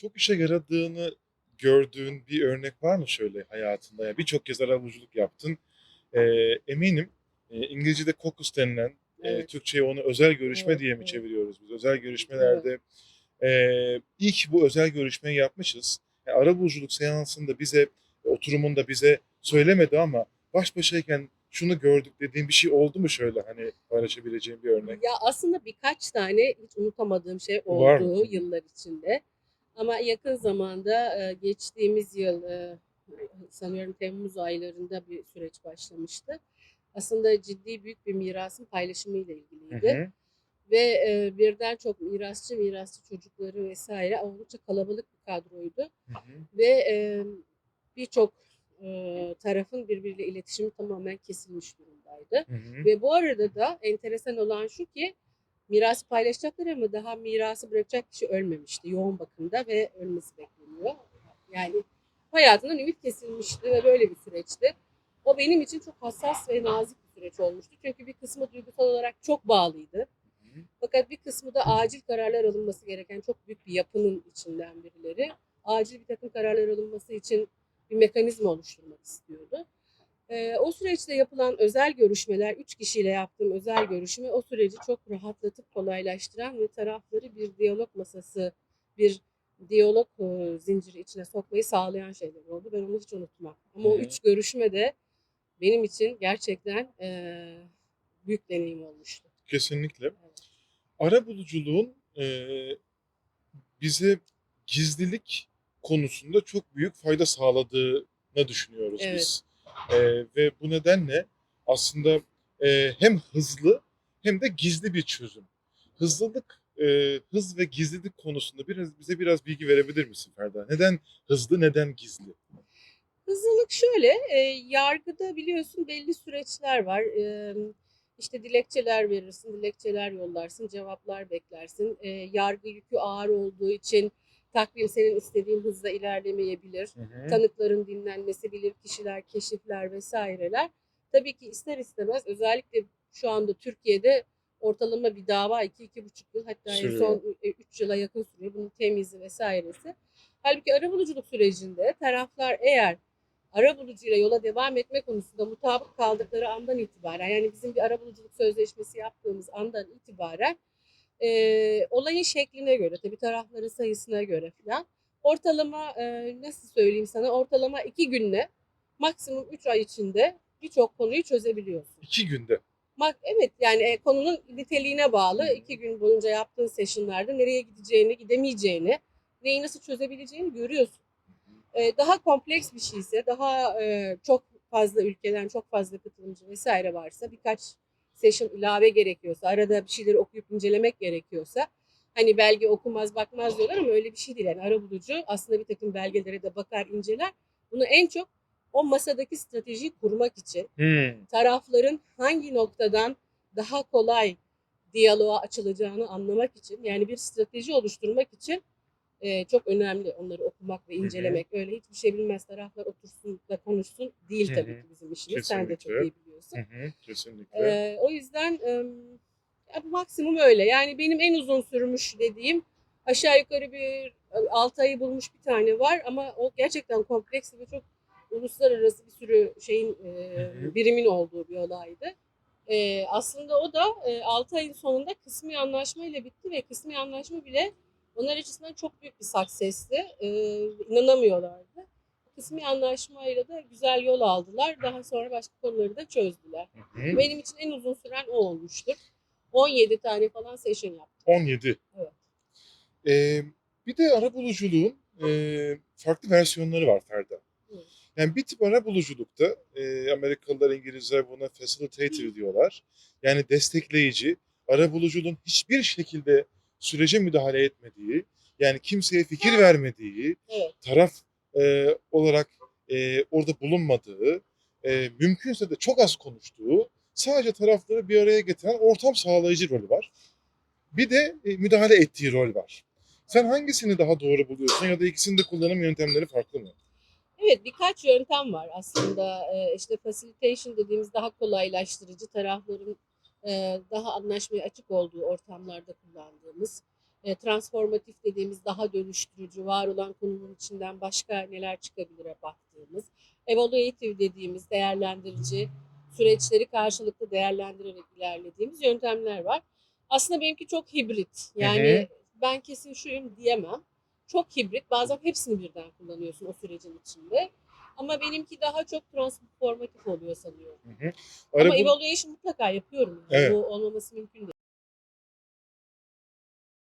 Çok işe yaradığını gördüğün bir örnek var mı şöyle hayatında? Yani birçok kez arabuluculuk yaptın. Eminim İngilizce'de caucus denilen, Evet, Türkçe'ye onu özel görüşme evet, diye mi evet, çeviriyoruz biz? Özel evet. görüşmelerde ilk bu özel görüşmeyi yapmışız. Yani arabuluculuk seansında bize, oturumunda bize söylemedi ama baş başayken şunu gördük dediğin bir şey oldu mu şöyle hani paylaşabileceğin bir örnek? Ya aslında birkaç tane hiç unutamadığım şey Var mı? oldu Hı hı. yıllar içinde. Ama yakın zamanda geçtiğimiz yıl sanıyorum Temmuz aylarında bir süreç başlamıştı. Aslında ciddi büyük bir mirasın paylaşımıyla Hı ilgiliydi. hı. Ve birden çok mirasçı çocukları vesaire oldukça kalabalık bir kadroydu. Hı hı. Ve birçok tarafın birbiriyle iletişimi tamamen kesilmiş durumdaydı. Hı hı. Ve bu arada da enteresan olan şu ki miras paylaşacaklar ama daha mirası bırakacak kişi ölmemişti. Yoğun bakımda ve ölmesi bekleniyor. Yani hayatından ümit kesilmişti ve böyle bir süreçti. O benim için çok hassas ve nazik bir süreç olmuştu. Çünkü bir kısmı duygusal olarak çok bağlıydı. Fakat bir kısmı da acil kararlar alınması gereken çok büyük bir yapının içinden birileri. Acil bir takım kararlar alınması için bir mekanizma oluşturmak istiyordu. O süreçte yapılan özel görüşmeler, 3 kişiyle yaptığım özel görüşme o süreci çok rahatlatıp kolaylaştıran ve tarafları bir diyalog masası, bir diyalog zinciri içine sokmayı sağlayan şeyler oldu. Ben onu hiç unutmam. Hı Ama o hı. 3 görüşme de benim için gerçekten büyük deneyim olmuştu. Kesinlikle. Evet. Arabuluculuğun bize gizlilik konusunda çok büyük fayda sağladığını düşünüyoruz Evet. biz. Ve bu nedenle aslında hem hızlı hem de gizli bir çözüm. Hız ve gizlilik konusunda bize biraz bilgi verebilir misin Ferda? Neden hızlı, neden gizli? Hızlılık şöyle, yargıda biliyorsun belli süreçler var. İşte dilekçeler verirsin, dilekçeler yollarsın, cevaplar beklersin. Yargı yükü ağır olduğu için takvim senin istediğin hızla ilerlemeyebilir. Hı hı. Tanıkların dinlenmesi, bilir kişiler, keşifler vesaireler. Tabii ki ister istemez özellikle şu anda Türkiye'de ortalama bir dava 2-2,5 yıl hatta en Sürüyor. son 3 yıla yakın sürüyor. Bunun temizi vesairesi. Halbuki arabuluculuk sürecinde taraflar eğer arabulucuyla yola devam etme konusunda mutabık kaldıkları andan itibaren yani bizim bir arabuluculuk sözleşmesi yaptığımız andan itibaren olayın şekline göre tabii tarafların sayısına göre falan ortalama nasıl söyleyeyim sana ortalama 2 günle maksimum 3 ay içinde birçok konuyu çözebiliyorsun. 2 günde. Evet yani konunun niteliğine Hı bağlı hı. 2 gün boyunca yaptığın session'larda nereye gideceğini, gidemeyeceğini, neyi nasıl çözebileceğini görüyorsun. Daha kompleks bir şeyse, daha çok fazla ülkeden çok fazla katılımcı vesaire varsa, birkaç session ilave gerekiyorsa, arada bir şeyleri okuyup incelemek gerekiyorsa, hani belge okumaz bakmaz diyorlar ama öyle bir şey değil. Yani arabulucu aslında bir takım belgelere de bakar, inceler. Bunu en çok o masadaki stratejiyi kurmak için Hmm. tarafların hangi noktadan daha kolay diyaloğa açılacağını anlamak için yani bir strateji oluşturmak için çok önemli onları okumak ve Hı hı. incelemek. Öyle hiçbir şey bilmez taraflar otursun da konuşsun değil Hı tabii hı. ki bizim işimiz. Sen de çok Kesinlikle. iyi biliyorsun. Hı hı. Kesinlikle. O yüzden maksimum öyle. Yani benim en uzun sürmüş dediğim aşağı yukarı bir 6 ayı bulmuş bir tane var ama o gerçekten kompleks ve çok uluslararası bir sürü şeyin Hı hı. birimin olduğu bir olaydı. Aslında o da 6 ayın sonunda kısmi anlaşmayla bitti ve kısmi anlaşma bile onlar açısından çok büyük bir success'ti. İnanamıyorlardı. Kısmi anlaşmayla da güzel yol aldılar. Daha sonra başka konuları da çözdüler. Hı hı. Benim için en uzun süren o olmuştur. 17 tane falan session yaptım. 17. Evet. Ee, Bir de arabuluculuğun farklı versiyonları var Ferda. Evet. Yani bir tip arabuluculukta Amerikalılar, İngilizler buna facilitator diyorlar. Yani destekleyici, arabuluculuğun hiçbir şekilde sürece müdahale etmediği, yani kimseye fikir vermediği, Evet. taraf olarak orada bulunmadığı, mümkünse de çok az konuştuğu, sadece tarafları bir araya getiren ortam sağlayıcı rolü var. Bir de müdahale ettiği rol var. Sen hangisini daha doğru buluyorsun ya da ikisinin de kullanım yöntemleri farklı mı? Evet, birkaç yöntem var aslında. İşte facilitation dediğimiz daha kolaylaştırıcı tarafların daha anlaşmaya açık olduğu ortamlarda kullandığımız. transformatif dediğimiz daha dönüştürücü, var olan konunun içinden başka neler çıkabilire baktığımız, evaluative dediğimiz değerlendirici süreçleri karşılıklı değerlendirerek ilerlediğimiz yöntemler var. Aslında benimki çok hibrit. Hı hı. Ben kesin şuyum diyemem. Çok hibrit. Bazen hepsini birden kullanıyorsun o sürecin içinde. Ama benimki daha çok transformatif oluyor sanıyorum. Hı hı. Ama Ara bu evaluation mutlaka yapıyorum. Yani Evet. bu olmaması mümkün değil.